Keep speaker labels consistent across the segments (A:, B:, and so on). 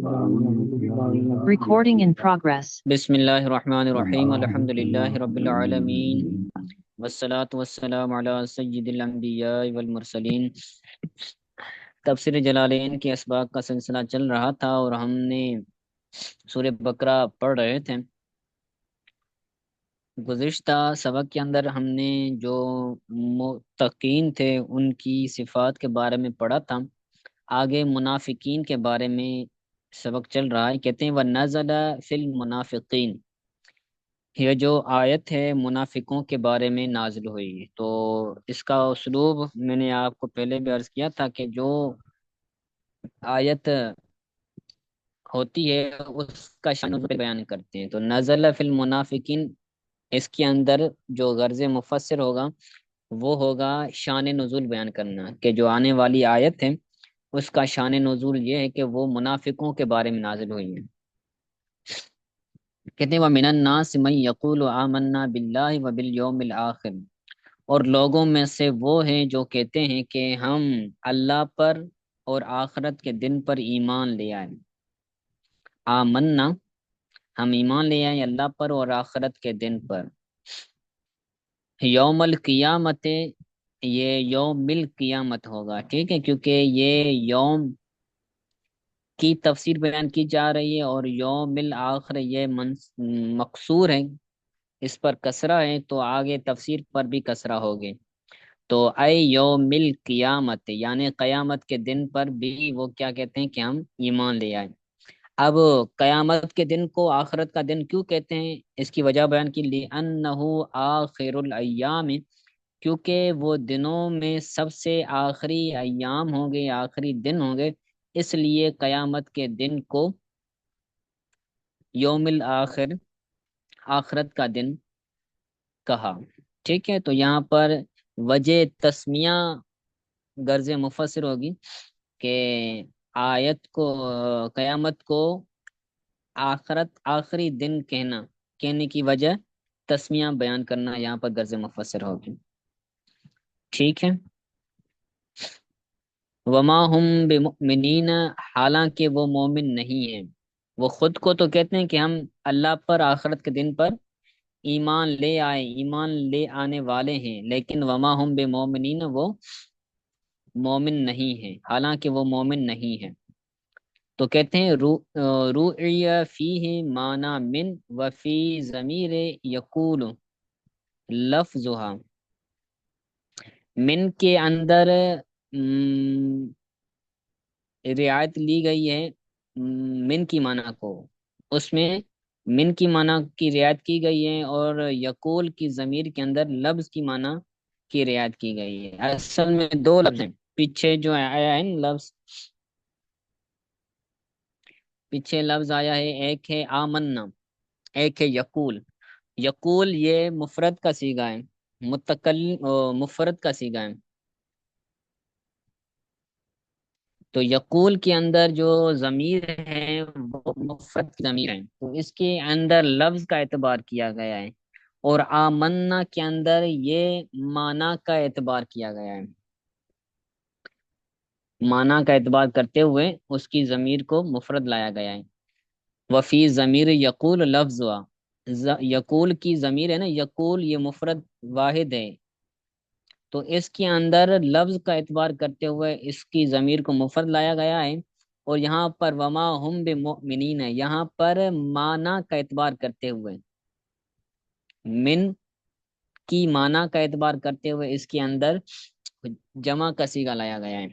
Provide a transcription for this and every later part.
A: Recording in progress.
B: بسم اللہ الرحمن الرحیم الحمد للہ رب العالمین والصلاة والسلام علی سید الانبیاء والمرسلین۔ تفسیر جلالین کے اسباق کا سلسلہ چل رہا تھا اور ہم نے سورہ بقرہ پڑھ رہے تھے۔ گزشتہ سبق کے اندر ہم نے جو متقین تھے ان کی صفات کے بارے میں پڑھا تھا۔ آگے منافقین کے بارے میں سبق چل رہا ہے۔ کہتے ہیں وَنَزَلَ فِي الْمُنَافِقِينَ، یہ جو آیت ہے منافقوں کے بارے میں نازل ہوئی۔ تو اس کا اسلوب میں نے آپ کو پہلے بھی عرض کیا تھا کہ جو آیت ہوتی ہے اس کا شان نزول بیان کرتے ہیں۔ تو نزل فی المنافقین، اس کے اندر جو غرض مفسر ہوگا وہ ہوگا شان نزول بیان کرنا، کہ جو آنے والی آیت ہے اس کا شان نزول یہ ہے کہ وہ منافقوں کے بارے میں نازل ہوئی ہے۔ کہتے ہیں وَمِنَ النَّاسِ مَن يَقُولُ آمَنَّا بِاللَّهِ وَبِالْيَوْمِ الْآخِرِ، اور لوگوں میں سے وہ ہیں جو کہتے ہیں کہ ہم اللہ پر اور آخرت کے دن پر ایمان لے آئیں۔ آمنا، ہم ایمان لے آئیں اللہ پر اور آخرت کے دن پر۔ یوم القیامت، یہ یوم القیامت ہوگا، ٹھیک ہے، کیونکہ یہ یوم کی تفسیر بیان کی جا رہی ہے اور یوم الآخر یہ مقصور ہے، اس پر کسرہ ہے تو آگے تفسیر پر بھی کسرہ ہوگی۔ تو اے یوم القیامت، یعنی قیامت کے دن پر بھی وہ کیا کہتے ہیں کہ ہم ایمان لے آئیں۔ اب قیامت کے دن کو آخرت کا دن کیوں کہتے ہیں، اس کی وجہ بیان کی لِأَنَّهُ آخر الایام، کیونکہ وہ دنوں میں سب سے آخری ایام ہوں گے، آخری دن ہوں گے، اس لیے قیامت کے دن کو یوم الآخر، آخرت کا دن کہا۔ ٹھیک ہے، تو یہاں پر وجہ تسمیہ غرض مفسر ہوگی کہ آیت کو، قیامت کو آخری دن کہنے کی وجہ تسمیہ بیان کرنا یہاں پر غرض مفسر ہوگی۔ ٹھیک ہے، وما ہم بمؤمنین، حالانکہ وہ مومن نہیں ہیں۔ وہ خود کو تو کہتے ہیں کہ ہم اللہ پر آخرت کے دن پر ایمان لے آئے، ایمان لے آنے والے ہیں، لیکن وما ہم بمؤمنین، وہ مومن نہیں ہیں، حالانکہ وہ مومن نہیں ہیں۔ تو کہتے ہیں روعی فیہ معنی من وفی ضمیر یقول لفظہا، من کے اندر رعایت لی گئی ہے من کی معنی کو، اس میں من کی معنی کی رعایت کی گئی ہے، اور یقول کی ضمیر کے اندر لفظ کی معنی کی رعایت کی گئی ہے۔ اصل میں دو لفظ ہیں، پیچھے جو آیا ہے لفظ، پیچھے لفظ آیا ہے، ایک ہے آمنا، ایک ہے یقول۔ یقول یہ مفرد کا صیغہ ہے، متکلم مفرد کا صیغہ ہے۔ تو یقول کے اندر جو ضمیر ہے وہ مفرد کی ضمیر ہے، تو اس کے اندر لفظ کا اعتبار کیا گیا ہے، اور آمنا کے اندر یہ معنی کا اعتبار کیا گیا ہے۔ معنی کا اعتبار کرتے ہوئے اس کی ضمیر کو مفرد لایا گیا ہے۔ وفی ضمیر یقول لفظ، یقول کی ضمیر ہے نا، یقول یہ مفرد واحد ہے، تو اس کے اندر لفظ کا اعتبار کرتے ہوئے اس کی ضمیر کو مفرد لایا گیا ہے، اور یہاں پر وما ہم بمؤمنین ہے، یہاں پر معنی کا اعتبار کرتے ہوئے، من کی معنی کا اعتبار کرتے ہوئے اس کے اندر جمع کا صیغہ لایا گیا ہے،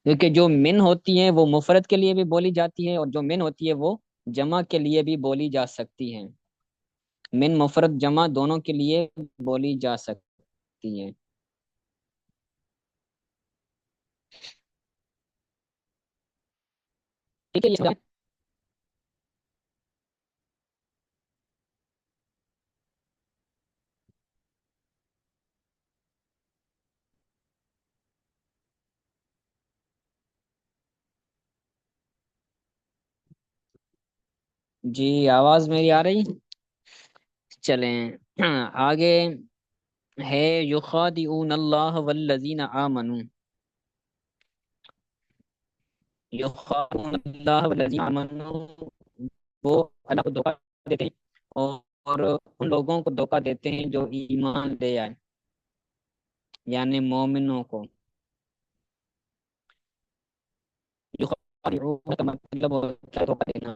B: کیونکہ جو من ہوتی ہیں وہ مفرد کے لیے بھی بولی جاتی ہے، اور جو من ہوتی ہے وہ جمع کے لیے بھی بولی جا سکتی ہے۔ من مفرد جمع دونوں کے لیے بولی جا سکتی ہے۔ ٹھیک ہے، جی آواز میری آ رہی؟ چلیں آگے ہے یخادعون اللہ والذین آمنوا، یخادعون اللہ والذین آمنوا، وہ اللہ کو دھوکہ دیتے ہیں اور ان لوگوں کو دھوکہ دیتے ہیں جو ایمان لے آئے، یعنی مومنوں کو۔ یخادعون کا مطلب ہوتا ہے دھوکہ دینا،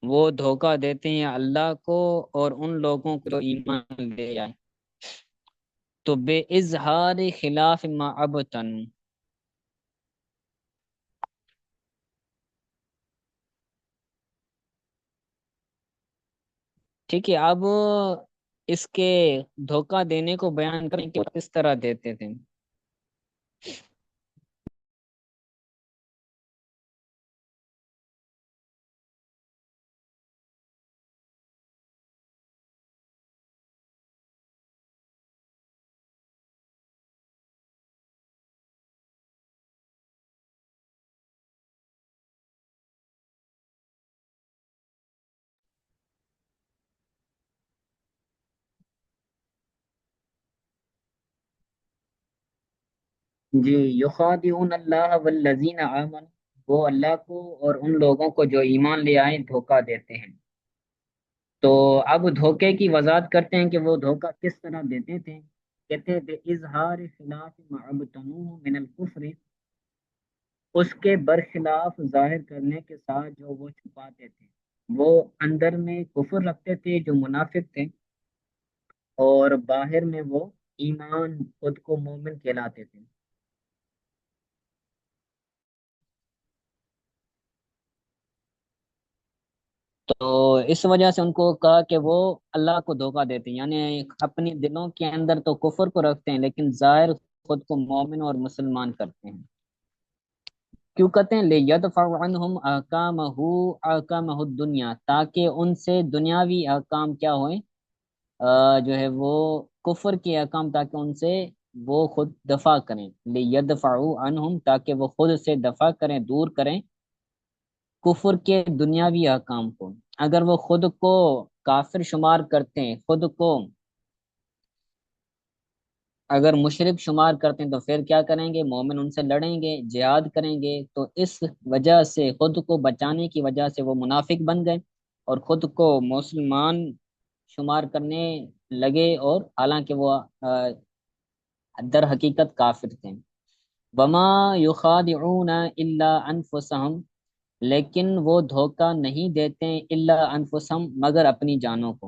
B: وہ دھوکہ دیتے ہیں اللہ کو اور ان لوگوں کو جو ایمان لے آئے، تو بے اظہار خلاف ما ابطنوا، ٹھیک ہے۔ اب اس کے دھوکہ دینے کو بیان کریں کہ وہ کس طرح دیتے تھے۔ جی، یخادعون اللہ والذین آمنوا، وہ اللہ کو اور ان لوگوں کو جو ایمان لے آئے دھوکہ دیتے ہیں۔ تو اب دھوکے کی وضاحت کرتے ہیں کہ وہ دھوکہ کس طرح دیتے تھے۔ کہتے ہیں بے اظہار خلاف ما ابطنوہ من الکفر، اس کے برخلاف ظاہر کرنے کے ساتھ جو وہ چھپاتے تھے۔ وہ اندر میں کفر رکھتے تھے جو منافق تھے، اور باہر میں وہ ایمان خود کو مومن کہلاتے تھے۔ تو اس وجہ سے ان کو کہا کہ وہ اللہ کو دھوکہ دیتے ہیں، یعنی اپنی دلوں کے اندر تو کفر کو رکھتے ہیں لیکن ظاہر خود کو مومن اور مسلمان کرتے ہیں۔ کیوں کہتے ہیں لِيَدْفَعُ عَنْهُمْ أَحْكَامَهُ الدُّنْيَا، تاکہ ان سے دنیاوی احکام کیا ہوئیں، جو ہے وہ کفر کے احکام، تاکہ ان سے وہ خود دفع کریں۔ لِيَدْفَعُ عَنْهُمْ، تاکہ وہ خود سے دفع کریں، دور کریں کفر کے دنیاوی احکام کو۔ اگر وہ خود کو کافر شمار کرتے ہیں، خود کو اگر مشرک شمار کرتے ہیں، تو پھر کیا کریں گے؟ مومن ان سے لڑیں گے، جہاد کریں گے۔ تو اس وجہ سے خود کو بچانے کی وجہ سے وہ منافق بن گئے اور خود کو مسلمان شمار کرنے لگے، اور حالانکہ وہ در حقیقت کافر تھے۔ وما یخادعون الا انفسهم، لیکن وہ دھوکہ نہیں دیتے الا انفسهم، مگر اپنی جانوں کو۔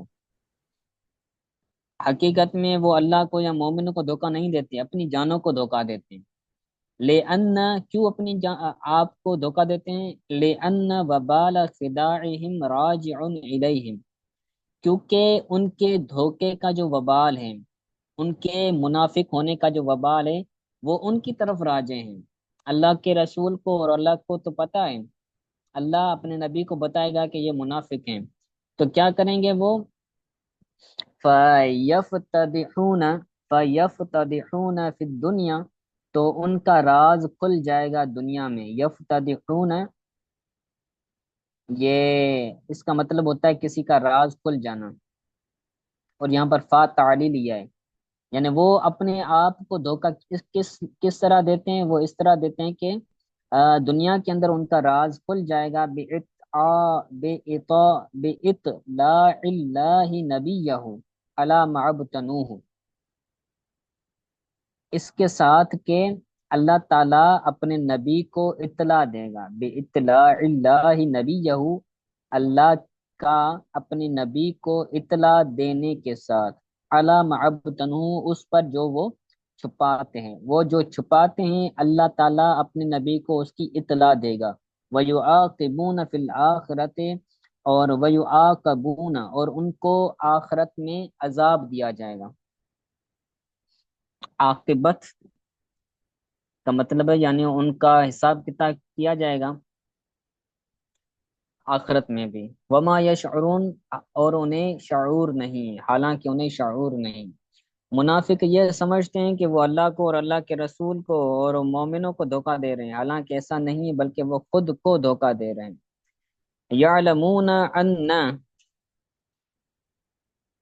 B: حقیقت میں وہ اللہ کو یا مومنوں کو دھوکہ نہیں دیتے، اپنی جانوں کو دھوکہ دیتے ہیں۔ لِأَنَّ، کیوں اپنی آپ کو دھوکہ دیتے ہیں؟ لِأَنَّ وَبَالَ خِدَاعِهِمْ رَاجِعٌ إِلَيْهِمْ، کیونکہ ان کے دھوکے کا جو وبال ہے، ان کے منافق ہونے کا جو وبال ہے، وہ ان کی طرف راجع ہیں۔ اللہ کے رسول کو اور اللہ کو تو پتہ ہے، اللہ اپنے نبی کو بتائے گا کہ یہ منافق ہیں، تو کیا کریں گے وہ؟ فَيَفْتَضِحُونَ فَيَفْتَضِحُونَ فِي الدُّنْيَا، تو ان کا راز کھل جائے گا دنیا میں۔ یفتضحون، یہ اس کا مطلب ہوتا ہے کسی کا راز کھل جانا، اور یہاں پر فا تعلیل لیا ہے، یعنی وہ اپنے آپ کو دھوکہ کس طرح دیتے ہیں؟ وہ اس طرح دیتے ہیں کہ دنیا کے اندر ان کا راز کھل جائے گا بِإِطْلَاعِ اللَّهِ نَبِيَّهُ عَلَى مَا ابْتَنُوهُ، اس کے ساتھ کہ اللہ تعالیٰ اپنے نبی کو اطلاع دے گا۔ بِإِطْلَاعِ اللَّهِ نَبِيَّهُ، اللہ کا اپنے نبی کو اطلاع دینے کے ساتھ، عَلَى مَا ابْتَنُوهُ، اس پر جو وہ چھپاتے ہیں۔ وہ جو چھپاتے ہیں اللہ تعالیٰ اپنے نبی کو اس کی اطلاع دے گا۔ وَيُعَاقِبُونَ فِي الْآخِرَةِ، اور وَيُعَاقَبُونَ، اور ان کو آخرت میں عذاب دیا جائے گا۔ عاقبت کا مطلب ہے یعنی ان کا حساب کتاب کیا جائے گا آخرت میں بھی۔ وما یشعرون، اور انہیں شعور نہیں، حالانکہ انہیں شعور نہیں۔ منافق یہ سمجھتے ہیں کہ وہ اللہ کو اور اللہ کے رسول کو اور مومنوں کو دھوکہ دے رہے ہیں، حالانکہ ایسا نہیں ہے، بلکہ وہ خود کو دھوکہ دے رہے ہیں۔ یعلمون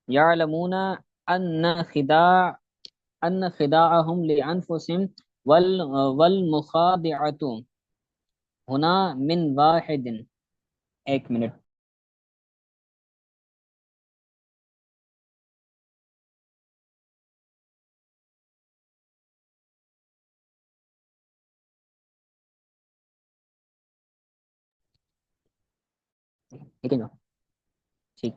B: یعلمون ان خداع ان خداعهم لانفسهم والمخادعة ہونا من واحد، ایک منٹ، ٹھیک ہے نا؟ ٹھیک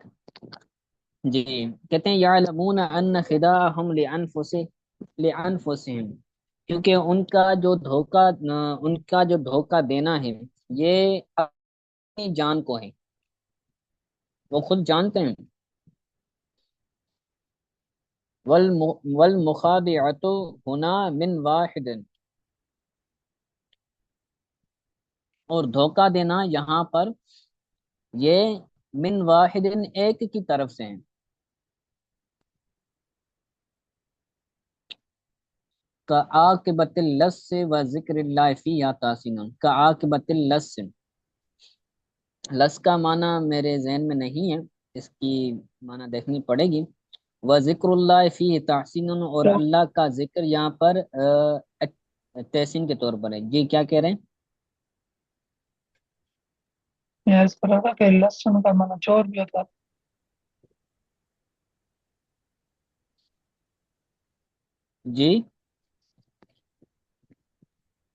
B: جی، کہتے ہیں یعلمون ان خداعہم لانفسہم، کیونکہ ان کا جو دھوکہ دینا ہے یہ اپنی جان کو ہے، وہ خود جانتے ہیں۔ والمخادعۃ ہنا من واحد، اور دھوکہ دینا یہاں پر یہ من واحد ایک کی طرف سے ہے۔ کعاقبۃ اللص و ذکر اللہ فیہا تحسین، کعاقبۃ اللص، لس کا معنی میرے ذہن میں نہیں ہے، اس کی معنی دیکھنی پڑے گی۔ و ذکر اللہ فیہ تحسین، اور
C: تو
B: اللہ کا ذکر یہاں پر تحسین کے طور پر ہے۔ جی کیا کہہ رہے ہیں؟
C: میں اس طرح تھا کہ لہسن کا معنی چور بھی ہوتا ہے۔
B: جی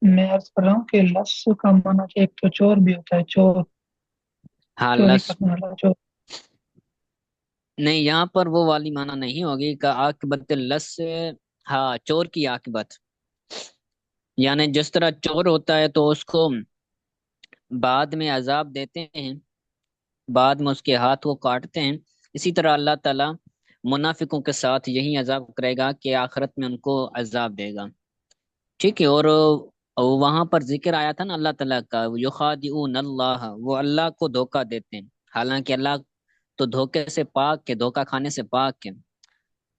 C: میں عرض کر رہا ہوں کہ لس کا معنی ایک تو چور بھی ہوتا ہے، چور،
B: ہاں
C: چوری
B: لس،
C: کرنے والا چور۔
B: نہیں یہاں پر وہ والی معنی نہیں ہوگی کہ عاقبت لس، ہاں چور کی عاقبت، یعنی جس طرح چور ہوتا ہے تو اس کو بعد میں عذاب دیتے ہیں، بعد میں اس کے ہاتھ کو کاٹتے ہیں، اسی طرح اللہ تعالیٰ منافقوں کے ساتھ یہی عذاب کرے گا کہ آخرت میں ان کو عذاب دے گا۔ ٹھیک ہے، اور وہاں پر ذکر آیا تھا نا اللہ تعالیٰ کا، یخادعون اللہ، وہ اللہ کو دھوکہ دیتے ہیں، حالانکہ اللہ تو دھوکے سے پاک ہے، دھوکہ کھانے سے پاک ہے۔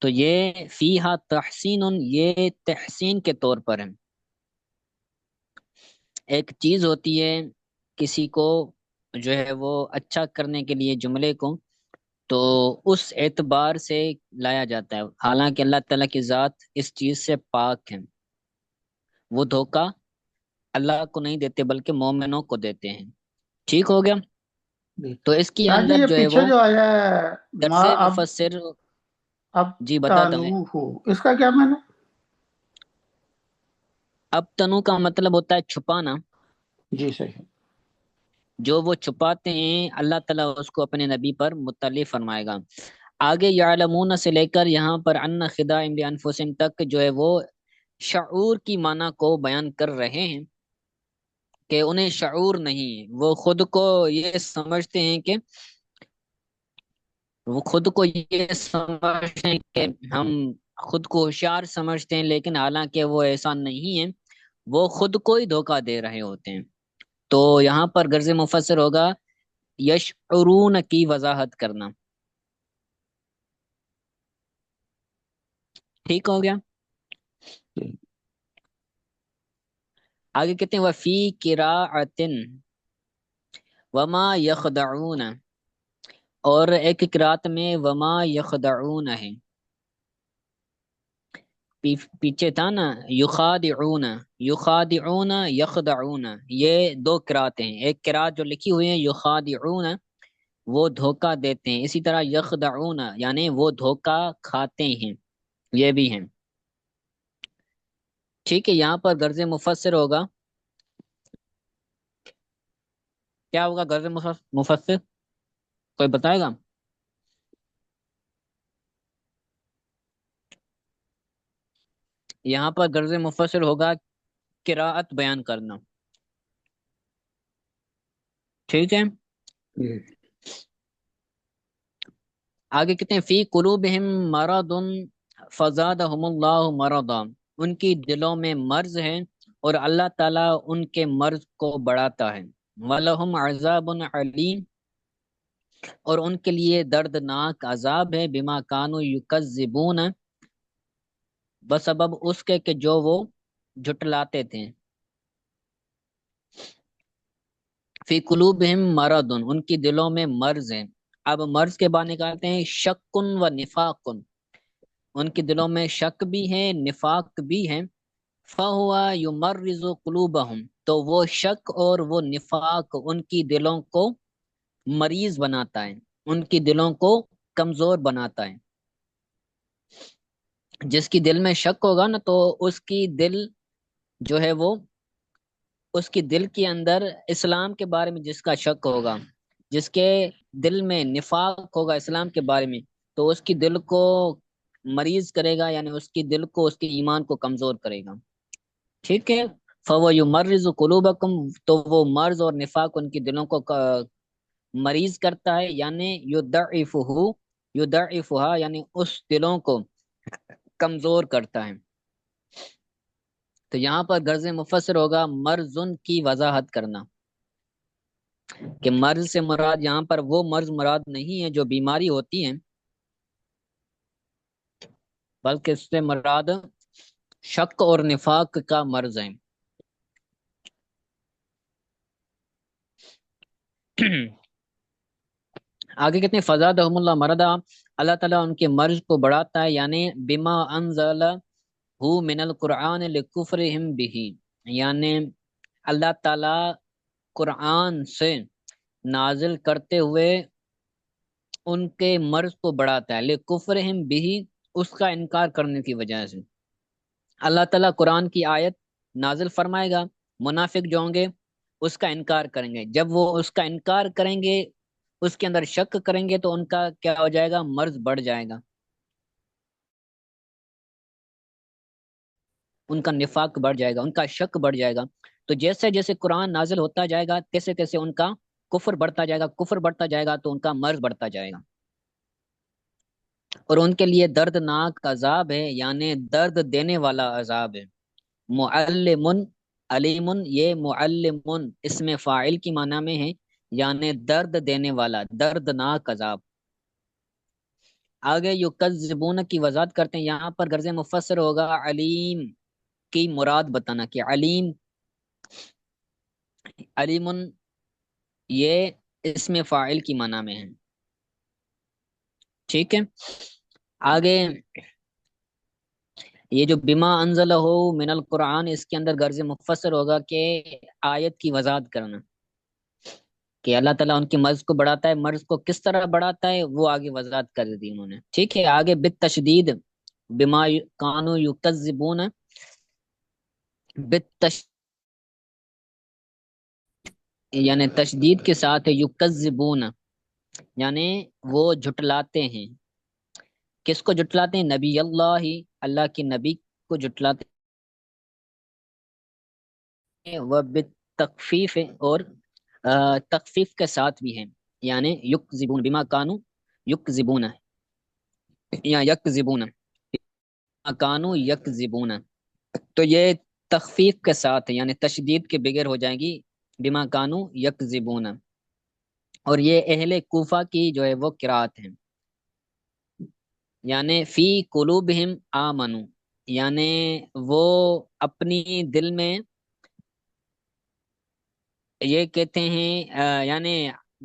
B: تو یہ فیہا تحسین، یہ تحسین کے طور پر ہے۔ ایک چیز ہوتی ہے کسی کو جو ہے وہ اچھا کرنے کے لیے جملے کو، تو اس اعتبار سے لایا جاتا ہے، حالانکہ اللہ تعالیٰ کی ذات اس چیز سے پاک ہے، وہ دھوکہ اللہ کو نہیں دیتے بلکہ مومنوں کو دیتے ہیں۔ ٹھیک ہو گیا؟
D: جی
B: تو اس کے
D: شاہ جی،
B: اندر
D: یہ
B: جو ہے
D: پیچھے
B: وہ
D: جو آیا ہے
B: طرز
D: ماں
B: مفسر،
D: اب
B: جی بتاتا
D: تالو
B: ہوں۔
D: ہو، اس کا کیا معنی؟
B: اب تنو کا مطلب ہوتا ہے چھپانا،
D: جی صحیح۔
B: جو وہ چھپاتے ہیں اللہ تعالیٰ اس کو اپنے نبی پر مطلع فرمائے گا۔ آگے یعلمون سے لے کر یہاں پر ان خداع بانفسہم تک جو ہے وہ شعور کی معنی کو بیان کر رہے ہیں کہ انہیں شعور نہیں، وہ خود کو یہ سمجھتے ہیں کہ ہم خود کو ہوشیار سمجھتے ہیں، لیکن حالانکہ وہ ایسا نہیں ہے، وہ خود کو ہی دھوکہ دے رہے ہوتے ہیں۔ تو یہاں پر غرض مفسر ہوگا یشعرون کی وضاحت کرنا۔ ٹھیک ہو گیا؟
D: جی
B: آگے کہتے ہیں وفی قراءۃ وما یخدعون، اور ایک قرات میں وما یخدعون ہے، پیچھے تھا نا یخادعون، یخادعون یخدعون، یہ دو قرات ہیں، ایک قرات جو لکھی ہوئی ہے یخادعون وہ دھوکہ دیتے ہیں، اسی طرح یخدعون یعنی وہ دھوکہ کھاتے ہیں، یہ بھی ہیں۔ ٹھیک ہے، یہاں پر غرض مفسر ہوگا، کیا ہوگا غرض مفسر؟ کوئی بتائے گا؟ یہاں پر غرض مفسر ہوگا قراءت بیان کرنا۔ ٹھیک ہے،
D: جی
B: آگے کہتے ہیں فی قلوبہم مرض فزادہم اللہ مرضا، ان کی دلوں میں مرض ہے اور اللہ تعالیٰ ان کے مرض کو بڑھاتا ہے۔ وَلَهُمْ عَذَابٌ عَلِيمٌ، اور ان کے لیے دردناک عذاب ہے، بما کانوا یکذبون، بسبب اس کے کہ جو وہ جھٹلاتے تھے۔ فی قلوبہم مرض، ان کی دلوں میں مرض ہے۔ اب مرض کے بعد نکالتے ہیں شک و نفاق، ان کے دلوں میں شک بھی ہے، نفاق بھی ہے۔ فَهُوَ يُمَرِّزُ قُلُوبَهُم، تو وہ شک اور وہ نفاق ان کی دلوں کو مریض بناتا ہے، ان کی دلوں کو کمزور بناتا ہے۔ جس کی دل میں شک ہوگا نا تو اس کی دل جو ہے وہ، اس کی دل کے اندر اسلام کے بارے میں جس کا شک ہوگا، جس کے دل میں نفاق ہوگا اسلام کے بارے میں، تو اس کی دل کو مریض کرے گا، یعنی اس کی دل کو، اس کے ایمان کو کمزور کرے گا۔ ٹھیک ہے، فَوَ يُمَرِّزُ قُلُوبَكُمْ، تو وہ مرض اور نفاق ان کی دلوں کو مریض کرتا ہے، یعنی یضعفها یعنی اس دلوں کو کمزور کرتا ہے۔ تو یہاں پر غرض مفسر ہوگا مرضن کی وضاحت کرنا، کہ مرض سے مراد یہاں پر وہ مرض مراد نہیں ہے جو بیماری ہوتی ہے، بلکہ اس سے مراد شک اور نفاق کا مرض ہے۔ آگے کہتے ہیں فزادہم اللہ مرضا، اللہ تعالیٰ ان کے مرض کو بڑھاتا ہے، یعنی بما انزل ہو من القرآن لکفرہم بہ، یعنی اللہ تعالیٰ قرآن سے نازل کرتے ہوئے ان کے مرض کو بڑھاتا ہے، لکفرہم بہ، اس کا انکار کرنے کی وجہ سے۔ اللہ تعالیٰ قرآن کی آیت نازل فرمائے گا، منافق جو ہوں گے اس کا انکار کریں گے، جب وہ اس کا انکار کریں گے، اس کے اندر شک کریں گے، تو ان کا کیا ہو جائے گا؟ مرض بڑھ جائے گا، ان کا نفاق بڑھ جائے گا، ان کا شک بڑھ جائے گا۔ تو جیسے جیسے قرآن نازل ہوتا جائے گا، تیسے تیسے ان کا کفر بڑھتا جائے گا، کفر بڑھتا جائے گا تو ان کا مرض بڑھتا جائے گا، اور ان کے لیے دردناک عذاب ہے، یعنی درد دینے والا عذاب ہے۔ معلم علیم، یہ معلم اس میں فاعل کی معنی میں ہے، یعنی درد دینے والا، دردناک عذاب۔ آگے یکذبون کی وضاحت کرتے ہیں، یہاں پر غرض مفسر ہوگا علیم کی مراد بتانا، کہ علیم، علیم یہ اس میں فاعل کی معنی میں ہے۔ ٹھیک ہے، آگے یہ جو بما انزلہ من القرآن، اس کے اندر غرض مفسر ہوگا کہ آیت کی وضاحت کرنا، کہ اللہ تعالیٰ ان کے مرض کو بڑھاتا ہے، مرض کو کس طرح بڑھاتا ہے وہ آگے وضاحت کر دی انہوں نے۔ ٹھیک ہے، آگے بالتشدید بما کانوا یکذبون، یعنی تشدید کے ساتھ یکذبون، یعنی وہ جھٹلاتے ہیں۔ کس کو جھٹلاتے ہیں؟ نبی اللہ، اللہ کے نبی کو جھٹلاتے ہیں، وہ بالتخفیف، اور تخفیف کے ساتھ بھی ہیں، یعنی یکذبون بما کانوا یکذبون، یا یکذبون کانوا یکذبون، تو یہ تخفیف کے ساتھ ہے، یعنی تشدید کے بغیر ہو جائیں گی بما کانوا یکذبون، اور یہ اہل کوفہ کی جو ہے وہ قرات ہیں، یعنی فی قلوبہم آمنو، یعنی وہ اپنی دل میں یہ کہتے ہیں، یعنی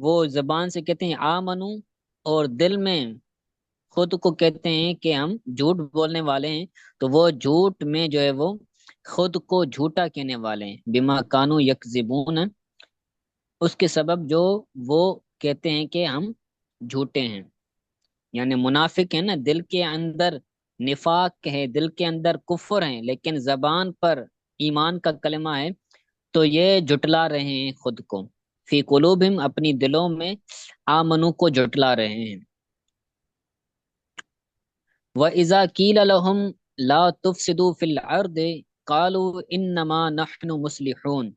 B: وہ زبان سے کہتے ہیں آمنو، اور دل میں خود کو کہتے ہیں کہ ہم جھوٹ بولنے والے ہیں، تو وہ جھوٹ میں جو ہے وہ خود کو جھوٹا کہنے والے ہیں، بما کانوا یکذبون، اس کے سبب جو وہ کہتے ہیں کہ ہم جھوٹے ہیں، یعنی منافق ہے نا، دل کے اندر نفاق ہے، دل کے اندر کفر ہے، لیکن زبان پر ایمان کا کلمہ ہے، تو یہ جھٹلا رہے ہیں خود کو، فی قلوبہم اپنی دلوں میں، آمنو کو جھٹلا رہے ہیں۔ وَإِذَا قِيلَ لَهُمْ لَا تُفْسِدُوا فِي الْأَرْضِ قَالُوا إِنَّمَا نَحْنُ مُصْلِحُونَ،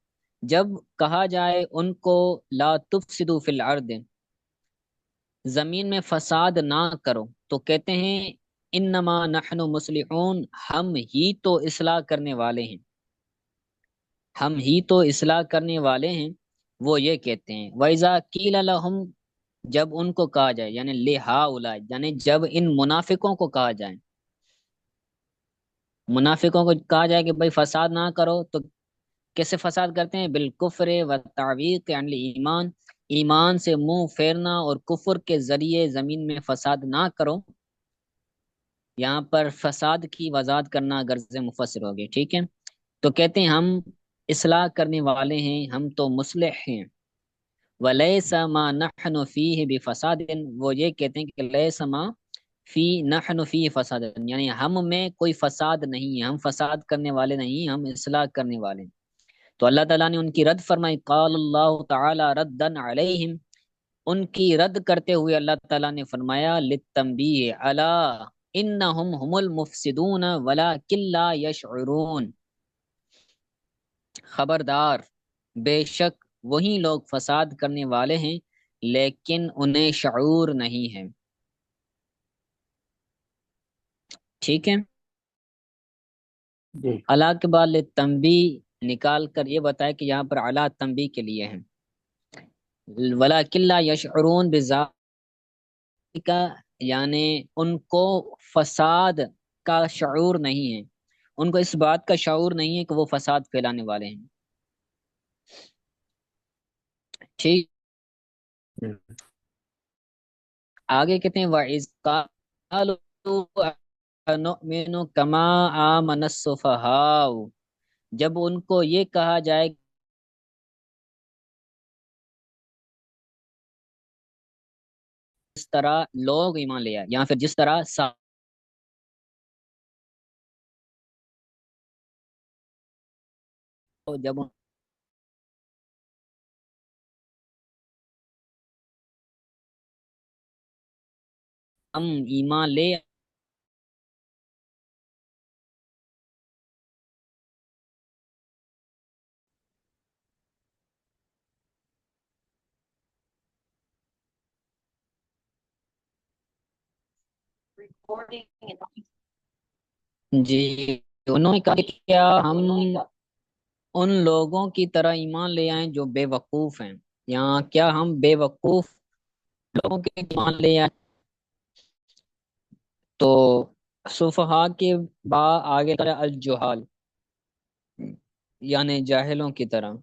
B: جب کہا جائے ان کو لا تفسدوا فی الارض، زمین میں فساد نہ کرو، تو کہتے ہیں انما نحن مصلحون، ہم ہی تو اصلاح کرنے والے ہیں، ہم ہی تو اصلاح کرنے والے ہیں، وہ یہ کہتے ہیں۔ وَإِذَا قِيلَ لَهُمْ، جب ان کو کہا جائے، یعنی لِهَؤُلَاءِ، یعنی جب ان منافقوں کو کہا جائے، منافقوں کو کہا جائے کہ بھائی فساد نہ کرو، تو کیسے فساد کرتے ہیں؟ بالکفر والتعویق عن الایمان، ایمان سے منہ پھیرنا اور کفر کے ذریعے زمین میں فساد نہ کرو، یہاں پر فساد کی وضاحت کرنا غرض مفسر ہوگی۔ ٹھیک ہے، تو کہتے ہیں ہم اصلاح کرنے والے ہیں، ہم تو مصلح ہیں۔ ولیس ما نحن فیہ بفساد، وہ یہ کہتے ہیں کہ لیس ما فی نحن فیہ فساد، یعنی ہم میں کوئی فساد نہیں ہے، ہم فساد کرنے والے نہیں، ہم اصلاح کرنے والے ہیں۔ تو اللہ تعالیٰ نے ان کی رد فرمائی، قال اللہ تعالی ردا علیہم، ان کی رد کرتے ہوئے اللہ تعالیٰ نے فرمایا للتنبیہ الا انہم هم المفسدون ولکن لا یشعرون، خبردار، بے شک وہی لوگ فساد کرنے والے ہیں لیکن انہیں شعور نہیں ہے۔ ٹھیک ہے،
D: جی
B: اللہ کے بعد للتنبیہ نکال کر یہ بتایا کہ یہاں پر اعلیٰ تنبیہ کے لیے ہے، ولکن لا یشعرون بذالک، یعنی ان کو فساد کا شعور نہیں ہے، ان کو اس بات کا شعور نہیں ہے کہ وہ فساد پھیلانے والے ہیں۔ ٹھیک، آگے کہتے ہیں وَإِذْ قَالُوا أَنُؤْمِنُ كَمَا آمَنَ السُّفَهَاءُ، جب ان کو یہ کہا جائے جس طرح لوگ ایمان لے آئے، یا پھر جس طرح جب ہم ایمان لے جی، انہوں نے کہا کہ کیا ہم ان لوگوں کی طرح ایمان لے آئیں جو بے وقوف ہیں، یا کیا ہم بے وقوف لوگوں کے ایمان لے آئیں؟ تو صفحا کے با آگے کرا الجہال، یعنی جاہلوں کی طرح،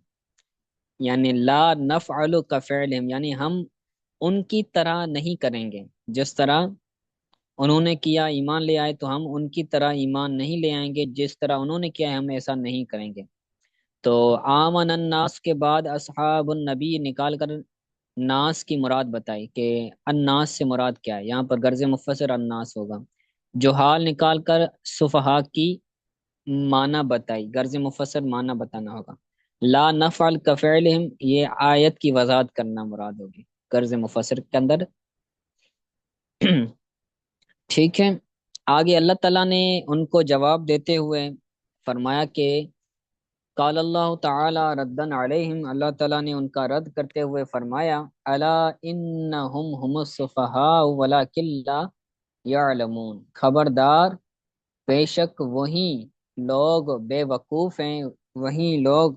B: یعنی لا نفعل کفعلہم، یعنی ہم ان کی طرح نہیں کریں گے، جس طرح انہوں نے کیا ایمان لے آئے تو ہم ان کی طرح ایمان نہیں لے آئیں گے، جس طرح انہوں نے کیا ہے ہم ایسا نہیں کریں گے۔ تو آمن الناس کے بعد اصحاب النبی نکال کر ناس کی مراد بتائی کہ الناس سے مراد کیا ہے، یہاں پر غرض مفسر الناس ہوگا، جوحال نکال کر صفحا کی معنی بتائی، غرض مفسر معنی بتانا ہوگا۔ لا نفعل کفعلہم، یہ آیت کی وضاحت کرنا مراد ہوگی غرض مفسر کے اندر۔ ٹھیک ہے، آگے اللہ تعالیٰ نے ان کو جواب دیتے ہوئے فرمایا کہ قال اللہ تعالی ردا علیہم، اللہ تعالیٰ نے ان کا رد کرتے ہوئے فرمایا الا انہم هم السفہاء ولکن لا یعلمون، خبردار، بے شک وہی لوگ بے وقوف ہیں، وہی لوگ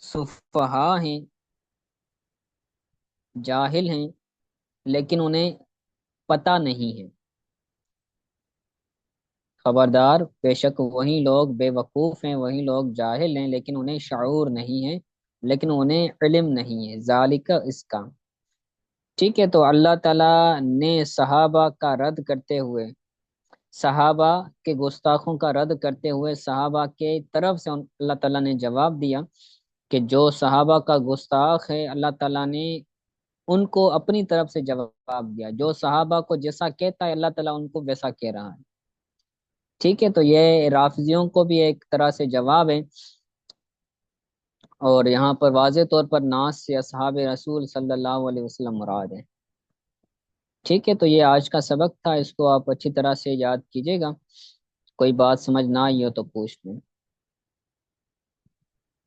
B: سفہاء ہیں، جاہل ہیں، لیکن انہیں پتہ نہیں ہے۔ خبردار، بے شک وہی لوگ بے وقوف ہیں، وہی لوگ جاہل ہیں، لیکن انہیں شعور نہیں ہے، لیکن انہیں علم نہیں ہے، ذالک، اس کا۔ ٹھیک ہے، تو اللہ تعالیٰ نے صحابہ کا رد کرتے ہوئے، صحابہ کے گستاخوں کا رد کرتے ہوئے صحابہ کے طرف سے اللہ تعالیٰ نے جواب دیا کہ جو صحابہ کا گستاخ ہے اللہ تعالیٰ نے ان کو اپنی طرف سے جواب دیا، جو صحابہ کو جیسا کہتا ہے اللہ تعالیٰ ان کو ویسا کہہ رہا ہے۔ ٹھیک ہے، تو یہ رافضیوں کو بھی ایک طرح سے جواب ہے، اور یہاں پر واضح طور پر ناس سے اصحاب رسول صلی اللہ علیہ وسلم مراد ہے۔ ٹھیک ہے، تو یہ آج کا سبق تھا، اس کو آپ اچھی طرح سے یاد کیجیے گا، کوئی بات سمجھ نہ آئی ہو تو پوچھ لیں۔